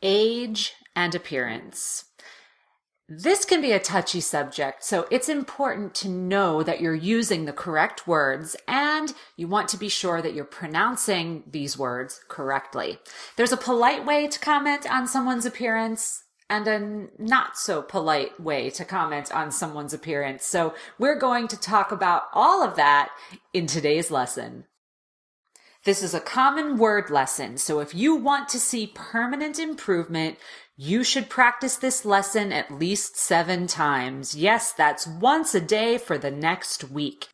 age and appearance. This can be a touchy subject, so it's important to know that you're using the correct words and you want to be sure that you're pronouncing these words correctly. There's a polite way to comment on someone's appearance and a not so polite way to comment on someone's appearance. So we're going to talk about all of that in today's lesson. This is a common word lesson, so if you want to see permanent improvement, you should practice this lesson at least 7 times. Yes, that's once a day for the next week.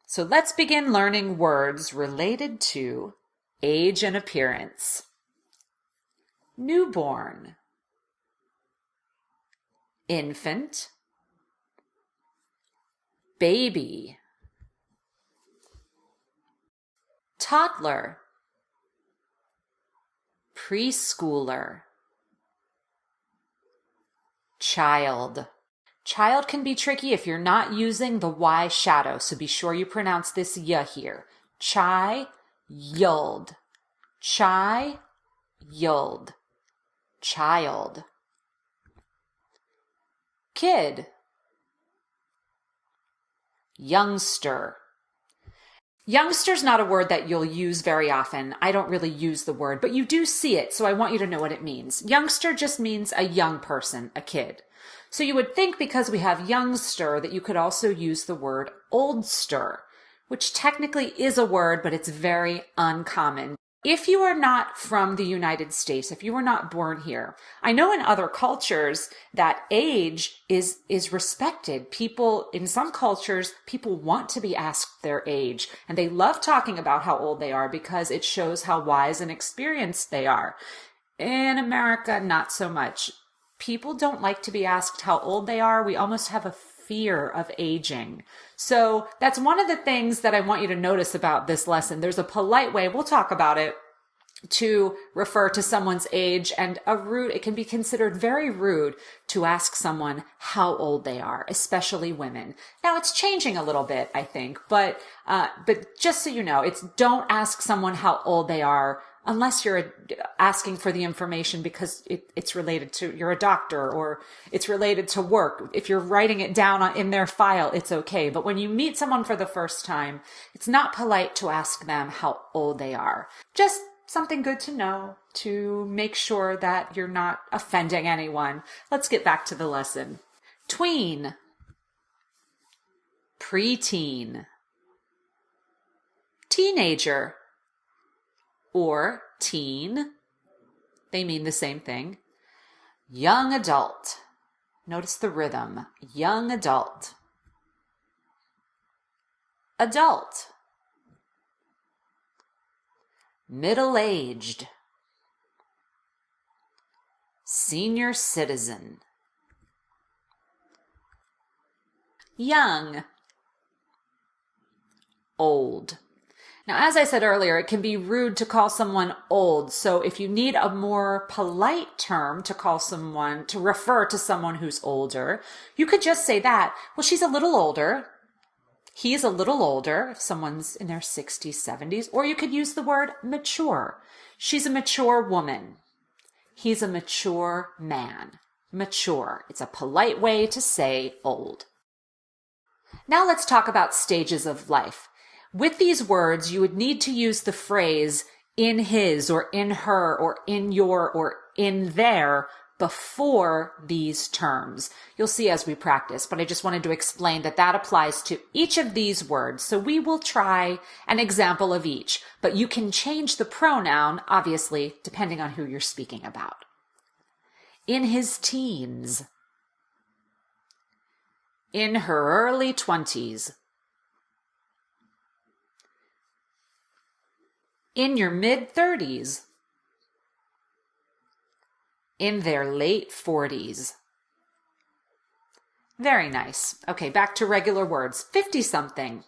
So let's begin learning words related to age and appearance. Newborn, infant, baby, toddler, preschooler, child. Child can be tricky if you're not using the Y shadow, so be sure you pronounce this Y here. Child, child, child. Kid, youngster. Youngster's not a word that you'll use very often. I don't really use the word, but you do see it, so I want you to know what it means. Youngster just means a young person, a kid. So you would think because we have youngster that you could also use the word oldster, which technically is a word, but it's very uncommon. If you are not from the United States, if you were not born here, I know in other cultures that age is respected. People, in some cultures, people want to be asked their age, and they love talking about how old they are because it shows how wise and experienced they are. In America, not so much. People don't like to be asked how old they are. We almost have a fear of aging. So that's one of the things that I want you to notice about this lesson. There's a polite way, we'll talk about it, to refer to someone's age, and it can be considered very rude to ask someone how old they are, especially women. Now it's changing a little bit, I think, but just so you know, don't ask someone how old they are unless you're asking for the information because it's related to, you're a doctor or it's related to work. If you're writing it down in their file, it's okay. But when you meet someone for the first time, it's not polite to ask them how old they are. Just something good to know to make sure that you're not offending anyone. Let's get back to the lesson. Tween, preteen, teenager, or teen, they mean the same thing. Young adult, notice the rhythm, young adult. Adult, middle-aged, senior citizen, young, old. Now, as I said earlier, it can be rude to call someone old. So if you need a more polite term to call someone, to refer to someone who's older, you could just say that. Well, she's a little older. He's a little older if someone's in their 60s, 70s. Or you could use the word mature. She's a mature woman. He's a mature man. Mature. It's a polite way to say old. Now let's talk about stages of life. With these words, you would need to use the phrase in his or in her or in your or in their before these terms. You'll see as we practice, but I just wanted to explain that that applies to each of these words. So we will try an example of each, but you can change the pronoun, obviously, depending on who you're speaking about. In his teens. In her early 20s. In your mid-30s. In their late 40s. Very nice. Okay, back to regular words. 50-something.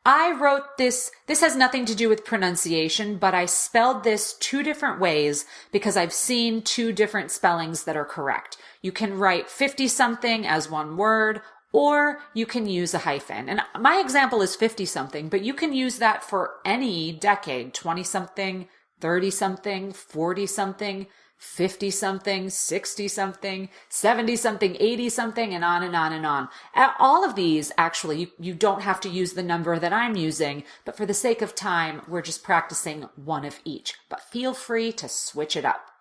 I wrote this has nothing to do with pronunciation, but I spelled this 2 different ways because I've seen 2 different spellings that are correct. You can write 50-something as one word, or you can use a hyphen. And my example is 50-something, but you can use that for any decade, 20-something, 30-something, 40-something, 50 something, 60 something, 70 something, 80 something, and on and on and on. All of these, actually, you don't have to use the number that I'm using, but for the sake of time, we're just practicing one of each. But feel free to switch it up.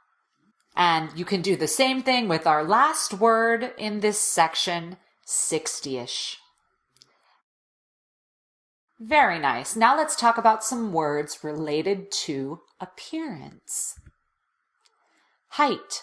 And you can do the same thing with our last word in this section, 60-ish. Very nice. Now let's talk about some words related to appearance. Height.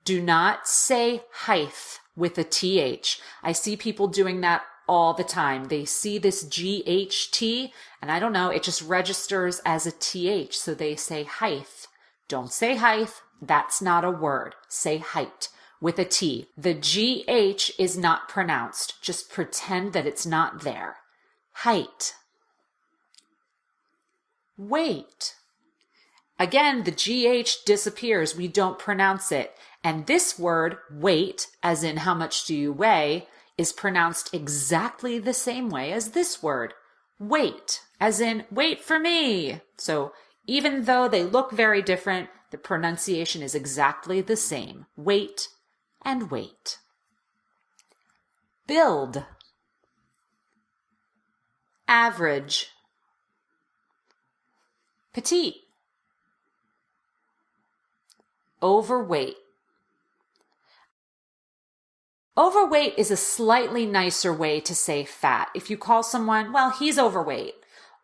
Do not say height with a TH. I see people doing that all the time. They see this GHT, and I don't know, it just registers as a TH, so they say height. Don't say height. That's not a word. Say height with a T. The GH is not pronounced. Just pretend that it's not there. Height. Weight. Again, the GH disappears. We don't pronounce it. And this word, weight, as in how much do you weigh, is pronounced exactly the same way as this word. Wait, as in wait for me. So even though they look very different, the pronunciation is exactly the same. Wait and wait. Build. Average. Petite. Overweight. Overweight is a slightly nicer way to say fat. If you call someone, well, he's overweight,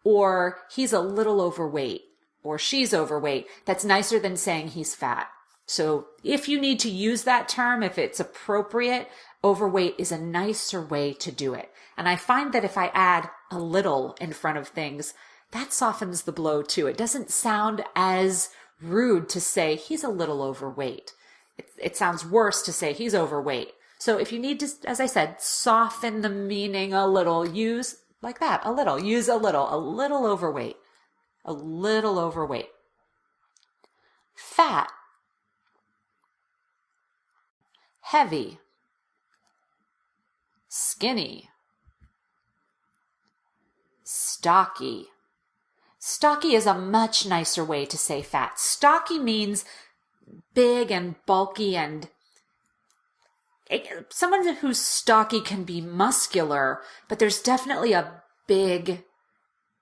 or he's a little overweight, or she's overweight, that's nicer than saying he's fat. So if you need to use that term, if it's appropriate, overweight is a nicer way to do it. And I find that if I add a little in front of things, that softens the blow too. It doesn't sound as rude to say he's a little overweight. It sounds worse to say he's overweight. So if you need to, as I said, soften the meaning a little, use like that, a little, use a little overweight, a little overweight. Fat. Heavy. Skinny. Stocky. Stocky is a much nicer way to say fat. Stocky means big and bulky, and someone who's stocky can be muscular, but there's definitely a big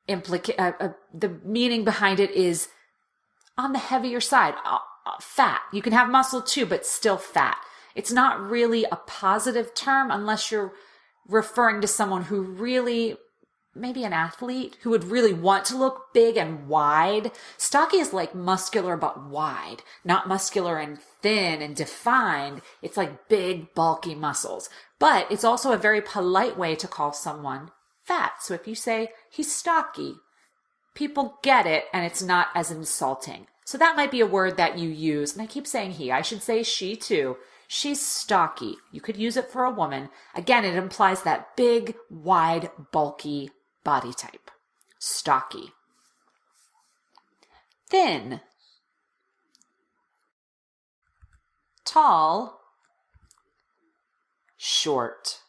the meaning behind it is on the heavier side. Fat. You can have muscle too, but still fat. It's not really a positive term unless you're referring to someone who really, maybe an athlete who would really want to look big and wide. Stocky is like muscular but wide, not muscular and thin and defined. It's like big, bulky muscles. But it's also a very polite way to call someone fat. So if you say he's stocky, people get it and it's not as insulting. So that might be a word that you use. And I keep saying he. I should say she too. She's stocky. You could use it for a woman. Again, it implies that big, wide, bulky body type. Stocky. Thin. Tall. Short.